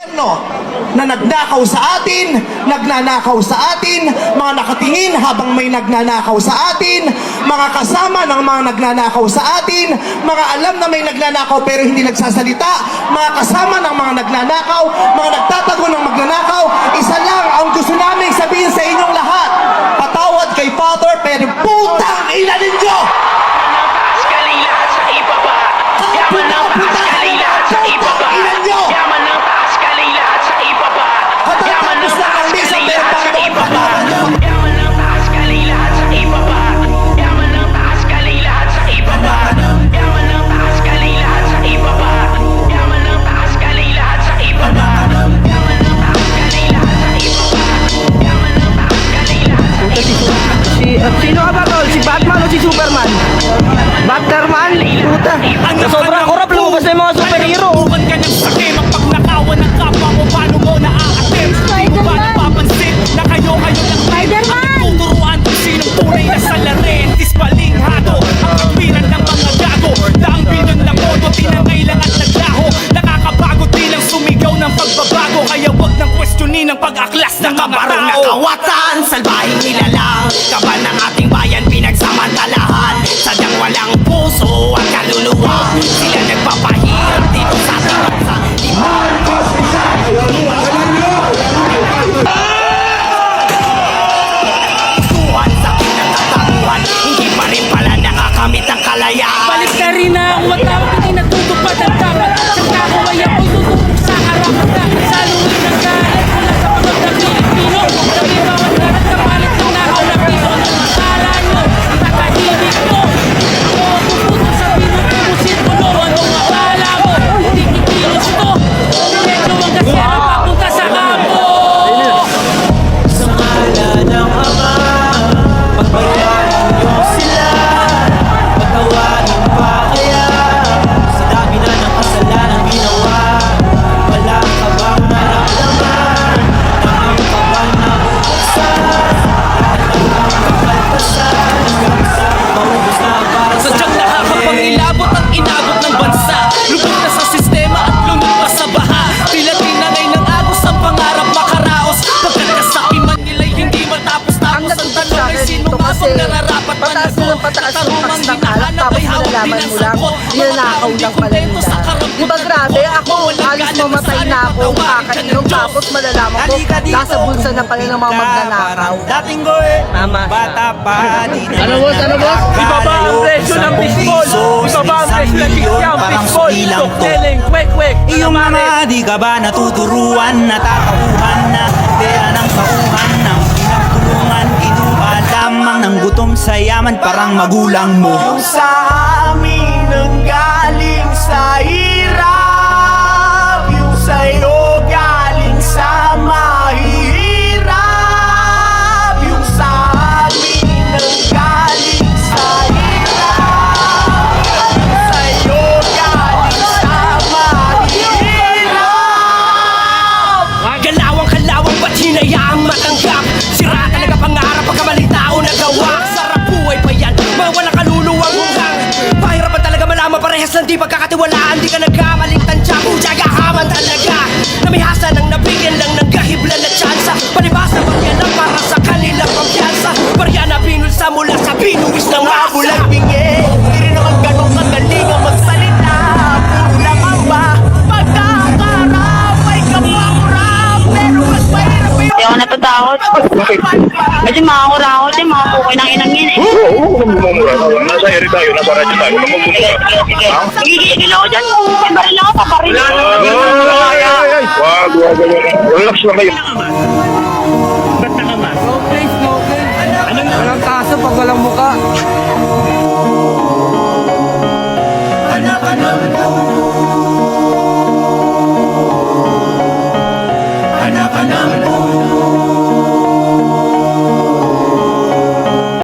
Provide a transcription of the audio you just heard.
na nagnakaw sa atin, nagnanakaw sa atin, mga nakatingin habang may nagnanakaw sa atin, mga kasama ng mga nagnanakaw sa atin, mga alam na may nagnanakaw pero hindi nagsasalita, mga kasama ng mga nagnanakaw, mga nagtatago ng magnanakaw. Isa lang ang gusto namin sabihin sa inyong lahat: patawad kay Father, pero putang ina ninyo! Sino ka ba, tol? Si Batman o si Superman? Batman? Puta. Sobrang korap, lumabas na yung mga superhero. Bukan ka ng sakim, ang pagnakawan ng kapwa mo, paano mo naaatim? Di mo ba napapansin na kayo lang tuturuan kung sinong tunay na salarin? Dispalinghado ang kapinan ng mga gago, daang binon lang modo, tinangailang at naglaho. Nakakabago din ang sumigaw ng pagbabago, kaya wag nang questionin ang pag-aklas ng mga tao. Nakawatan, salbahing nilalang, kaban ng ating bayan pinagsamantalahan. Sadyang walang puso at kaluluwa, sila nagpapahirap dito sa ating bansa. Tuhan sa kinatatakuhan, hindi pa rin pala nakakamit ang kalayaan. Balik na rin na ang matawag, hindi natutupad ang dapat. Sa kako ay ako tutupok sa harapan na saluhin ng galit mula sa pagod ng Pilipino. Sabi bawat lahat na palit ng nakaw na piso. Akala nyo, nakahibig ko. Ako puputo sa pinupusin ko. Anong akala mo? Hindi kikilos to. Medyo ang gasera papunta sa kampo. Sa ngala ng Ama, pagbayaran niyo sila, patawarin pa kaya sa dami na ng kasalanan ginawa. Wala ka bang naramdaman na ang kaban na buksan lahat ng kakaltasan hanggang sa maubos na para sa Sadyang nakakapangilabot ang inabot ng bansa. Lubog na sa sistema at lumog pa sa baha. Tila tinangay ng agos ang pangarap makaraos. Pagkakasakiman nila'y hindi matapos. Tapos ang tanong ay sino nga bang nararapat pataas managot? ng pataas yung Katarungang tax ng alak, hinahanap tapos ay hawak malalaman din mo ang lang, sagot. ninanakaw lang pala nila. Diba grabe, ako halos mamatay na ako kakainom, tapos malalaman ko nasa bulsa na pala ng mga magnanakaw. dating ko Tama. bata pa, di na Ano boss? Ibaba ang presyo ng fishball. Ibaba ang presyo ng kikyam, fishball. Tukteleng, kwek-kwek. Iyong mga di ka ba natuturuan, natatauhan na pera ng tauhan ng pinagtulungan, kinuha lamang ng gutom sa yaman parang magulang mo. Yung sa amin ang galing sa hirap, yung sa'yo galing sa mahirap, yung sa amin ang galing sa hirap, yung sa'yo galing sa mahirap. Galawang kalawang ba't hinayaang matanggap? Sira talaga pangarap pagkamaling tao nagawa. Sarap buhay pa yan, mga walang kaluluwang hunggang. Pahirapan talaga malaman parehas lang di pagkakatiwalaan. Di ka nagkamaling tansya, pujagahaman talaga. Namihasa ng nabigyan lang ng gahiblan na tsansa. Palibasa barya lang para sa kanilang pampiyansa. Barya na binulsa mula sa binuwis ng masa. Bulang bingi, di rin naman ganun kagaling ang magsalita. Puro lang ang ba, pagkakarap ay kapamurap. Pero mas mahirap yun. Hindi ako natatakot. Kasi makakurakot eh, mga pukay ng inang yun eh. Oo, mumura. Nasa area tayo, nasa radyo tayo. Sige. Nagigigil ako dyan. May baril ako, paparil ako. Wag. Relax lang kayo.